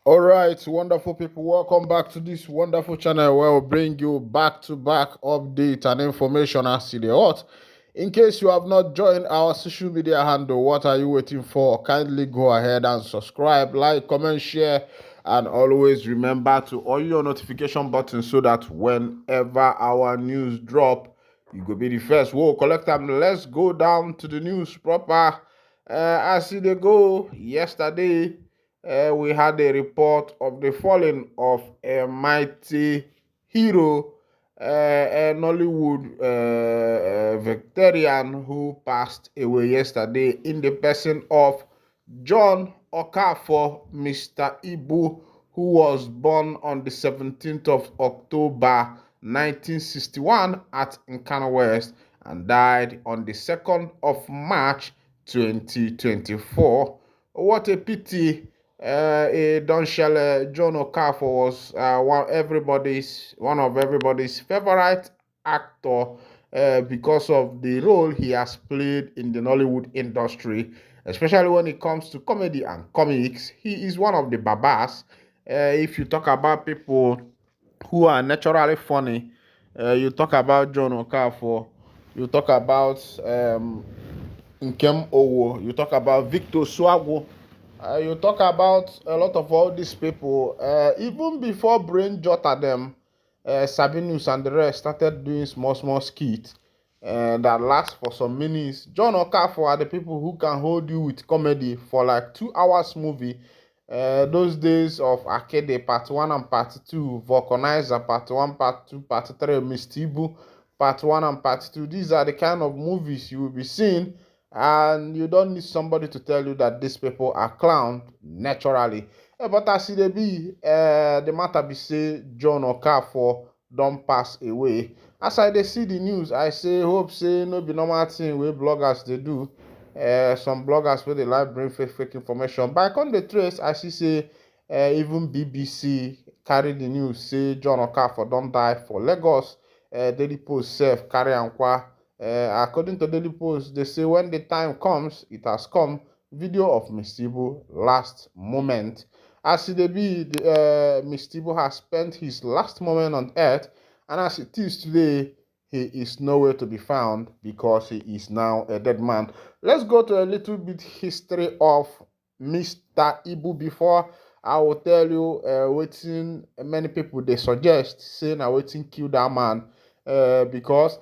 All right, wonderful people, welcome back to this wonderful channel where we bring you back-to-back update and information as to the hot. In case you have not joined our social media handle, what are you waiting for? Kindly go ahead and subscribe, like, comment, share, and always remember to on your notification button so that whenever our news drop, you go be the first. Whoa, collect them. Let's go down to the news proper. As they go yesterday. We had a report of the falling of a mighty hero, a Nollywood veteran who passed away yesterday in the person of John Okafor, Mr. Ibu, who was born on the 17th of October 1961 at Nkana West and died on the 2nd of March 2024. What a pity. John Okafor was one of everybody's favorite actor because of the role he has played in the Nollywood industry, especially when it comes to comedy and comics. He is one of the babas. If you talk about people who are naturally funny, you talk about John Okafor, you talk about Nkem Owo, you talk about Victor Swago, you talk about a lot of all these people. Even before Brain Jota them, Sabinus and the rest started doing small skits that last for some minutes. John Okafor are the people who can hold you with comedy for like 2 hours movie. Those days of Arcade Part 1 and Part 2, Vulcanizer Part 1, Part 2, Part 3, Mistibu Part 1 and Part 2. These are the kind of movies you will be seeing, and you don't need somebody to tell you that these people are clowned naturally. But as e dey be, the matter be say John Okafor don pass away. As I dey see the news, I say hope say no be normal thing wey bloggers dey do. Some bloggers wey dey like bring fake information, but I come dey trace, I see say even BBC carry the news say John Okafor don die for Lagos. Daily Post sef carry am kwa. According to Daily Post, they say when the time comes, it has come. Video of Mistibu last moment. As it be, Mistibu has spent his last moment on earth, and as it is today, he is nowhere to be found because he is now a dead man. Let's go to a little bit history of Mr. Ibu before I will tell you wetin many people they suggest saying I waiting kill that man because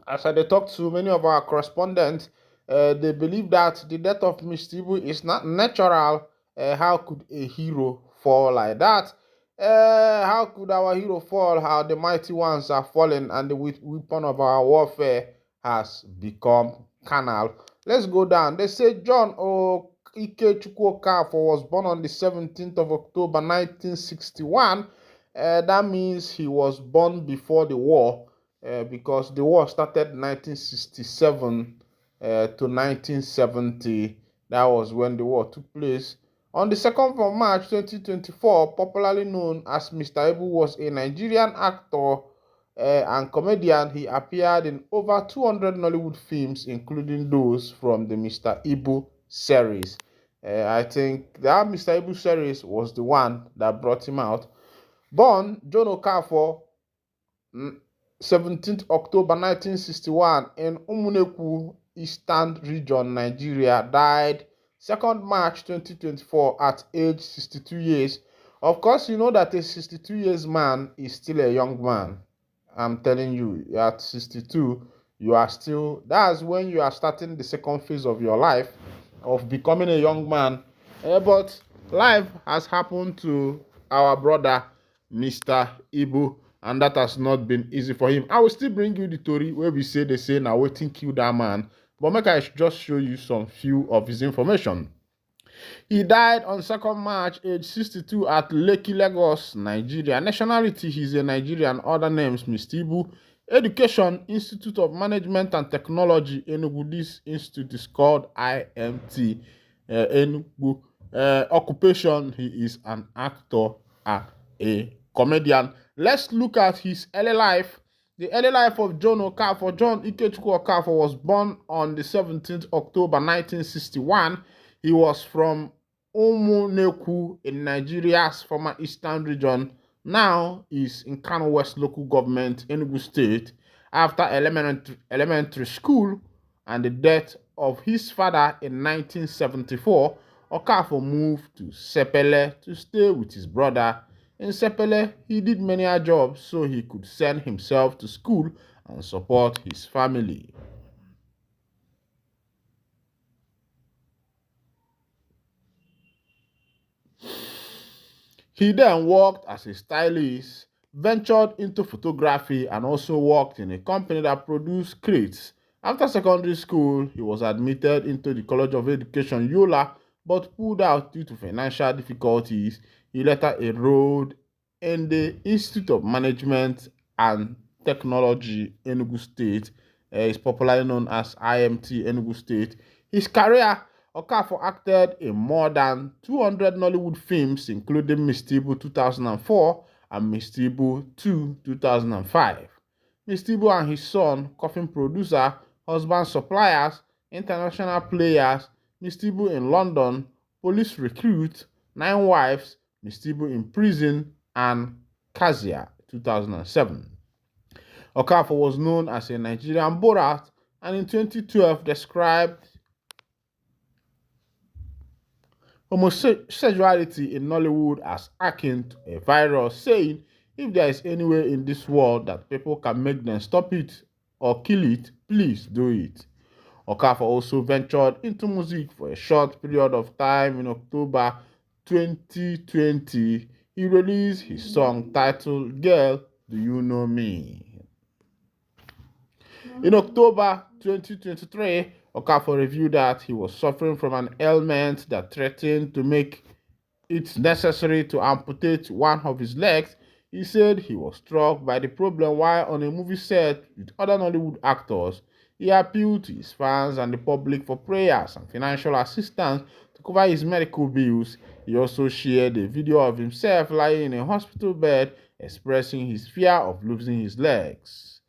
as I talk to many of our correspondents, they believe that the death of Mr. Ibu is not natural. How could a hero fall like that? How could our hero fall? How the mighty ones are fallen and the weapon of our warfare has become carnal. Let's go down. They say John Ikechukwu Okafor was born on the 17th of October 1961. That means he was born before the war because the war started 1967 to 1970. That was when the war took place. On the 2nd of March 2024, popularly known as Mr. Ibu, was a Nigerian actor and comedian. He appeared in over 200 Nollywood films, including those from the Mr. Ibu series. I think that Mr. Ibu series was the one that brought him out. Born John Okafor, 17th October 1961 in Umuneku, Eastern Region, Nigeria. Died 2nd March 2024 at age 62 years. Of course, you know that a 62 years man is still a young man. I'm telling you, at 62, you are still, that's when you are starting the second phase of your life of becoming a young man. But life has happened to our brother, Mr. Ibu, and that has not been easy for him. I will still bring you the story where we say they say now waiting kill that man, but make I just show you some few of his information. He died on 2nd March, age 62, at Lekki, Lagos, Nigeria. Nationality, he's a Nigerian. Other names, Mr. Ibu. Education, Institute of Management and Technology, Enugu. This institute is called IMT, Enugu. Occupation, he is an actor and a comedian. Let's look at his early life. The early life of John Okafor. John Ikechukwu Okafor was born on the 17th October 1961. He was from Umuneku in Nigeria's former eastern region now is in Kano West local government, Enugu State, after elementary school and the death of his father in 1974. Okafor moved to Sepele to stay with his brother. In Sepele, he did many jobs so he could send himself to school and support his family. He then worked as a stylist, ventured into photography, and also worked in a company that produced crates. After secondary school, he was admitted into the College of Education Yola, but pulled out due to financial difficulties. He later enrolled in the Institute of Management and Technology, Enugu State. Is popularly known as IMT Enugu State. His career, Okafor acted in more than 200 Nollywood films, including Mistibu 2004 and Mistibu 2 2005. Mistibu and his son, coffin producer, husband suppliers, international players, Mistibu in London, police recruit, 9 wives, Mistibu in prison, and Kazia 2007. Okafor was known as a Nigerian Borat and in 2012 described homosexuality in Nollywood as akin to a virus, saying, if there is any way in this world that people can make them stop it or kill it, please do it. Okafor also ventured into music for a short period of time. In October 2020, he released his song titled Girl, Do You Know Me? In October 2023, Okafor revealed that he was suffering from an ailment that threatened to make it necessary to amputate one of his legs. He said he was struck by the problem while on a movie set with other Nollywood actors. He appealed to his fans and the public for prayers and financial assistance to cover his medical bills. He also shared a video of himself lying in a hospital bed, expressing his fear of losing his legs.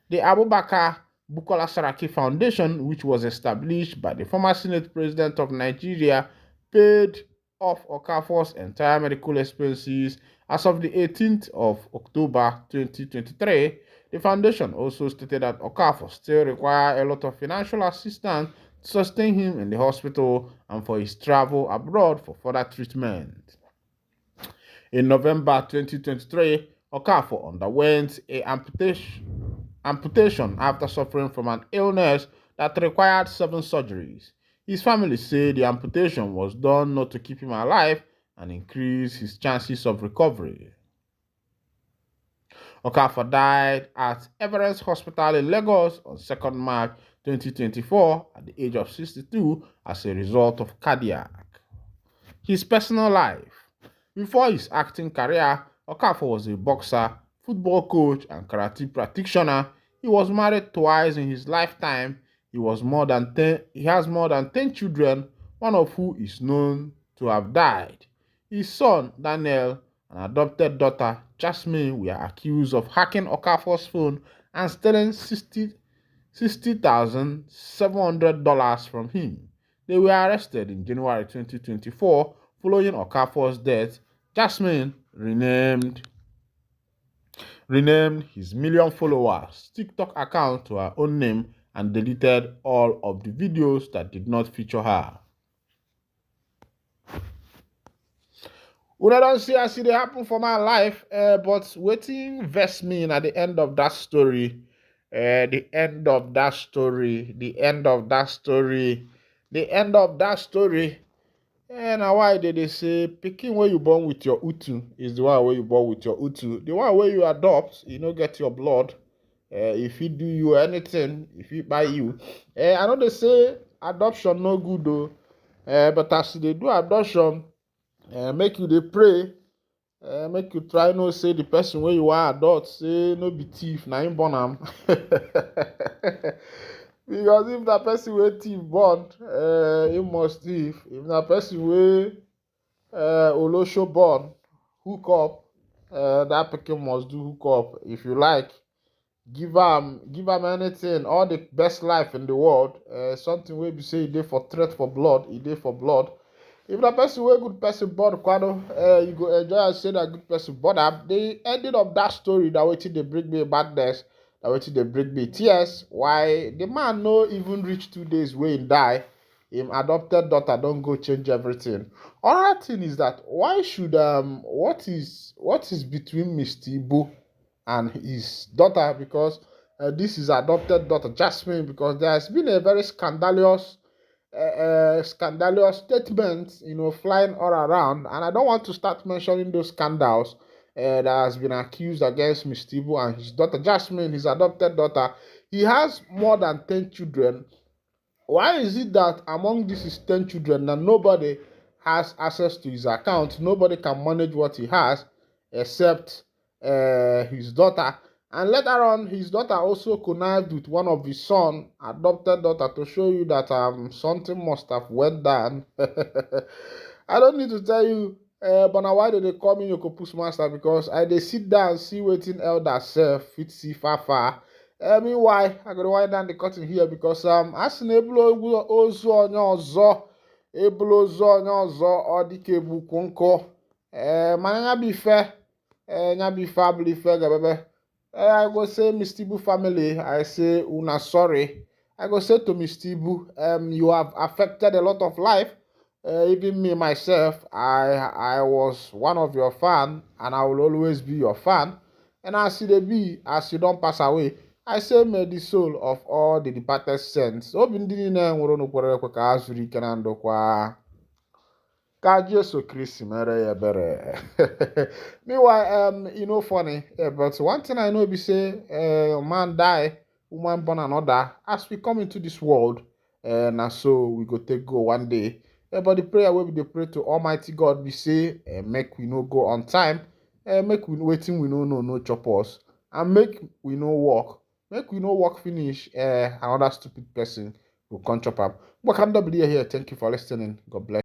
The Abubakar Bukola Saraki Foundation, which was established by the former Senate President of Nigeria, paid off Okafor's entire medical expenses as of the 18th of October 2023. The foundation also stated that Okafor still requires a lot of financial assistance to sustain him in the hospital and for his travel abroad for further treatment. In November 2023, Okafor underwent an amputation after suffering from an illness that required 7 surgeries. His family said the amputation was done not to keep him alive and increase his chances of recovery. Okafor died at Everest Hospital in Lagos on 2nd March 2024 at the age of 62 as a result of cardiac. His personal life. Before his acting career, Okafor was a boxer, football coach, and karate practitioner. He was married twice in his lifetime. He has more than 10 children, one of whom is known to have died. His son, Daniel, and adopted daughter, Jasmine, were accused of hacking Okafor's phone and stealing $60,700 from him. They were arrested in January 2024 following Okafor's death. Jasmine renamed his million followers TikTok account to her own name and deleted all of the videos that did not feature her. Una don't see I see they happen for my life, but waiting vex me at the end of that story. The end of that story. And why did they say picking where you born with your utu is the one where you born with your utu. The one where you adopt, you know, get your blood. If he do you anything, if he buy you. I know they say adoption no good though. But as they do adoption, make you they pray. Make you try no say the person where you are adult say no be thief, na him born am. Because if that person wey thief born, he must thief. If that person wey olosho born, hook up, that pikin must do hook up. If you like, give am anything, all the best life in the world. Something wey be say e dey for threat for blood, e dey for blood. If the person wey good person born kwado, you go enjoy and say that good person born am. The ending of that story, that wetin dey bring me madness, that wetin dey bring me tears. Why the man no even reach 2 days wey he die, him adopted daughter don go change everything. Another thing is that why should what is between Mr. Igbo and his daughter, because this is adopted daughter Jasmine, because there has been a very scandalous statements, flying all around, and I don't want to start mentioning those scandals that has been accused against Mr. Igbo and his daughter Jasmine, his adopted daughter. He has more than 10 children. Why is it that among these 10 children that nobody has access to his account, nobody can manage what he has except his daughter? And later on, his daughter also connived with one of his son, adopted daughter, to show you that something must have went down. I don't need to tell you, but now why do they call me Yokopus Master? Because I dey sit down see wetin elder self fit see far far. Meanwhile, I gotta wind down the curtain here because as na ebulu ozu onye ọzọ, ebulu ozu onye ọzọ, ọ dịka ebukwu nkụ. Mana nya bụ ife, nya bụ ife abụrụ ife gabebe. I go say, Mr. Ibu family, I say, una sorry. I go say to Mr. Ibu, you have affected a lot of life. Even me, myself, I was one of your fan, and I will always be your fan. And as you be, as you don't pass away, I say, may the soul of all the departed saints. Ka Jesu Christ mere ya ebere. Meanwhile, funny, but one thing I know be say, man die, woman born another. As we come into this world, and so we go take go one day. But the prayer we dey pray to Almighty God, we say, make we no go on time, make we waiting we no chop us, and make we no walk. Make we no walk finish, another stupid person will come chop up. But I'm here. Thank you for listening. God bless.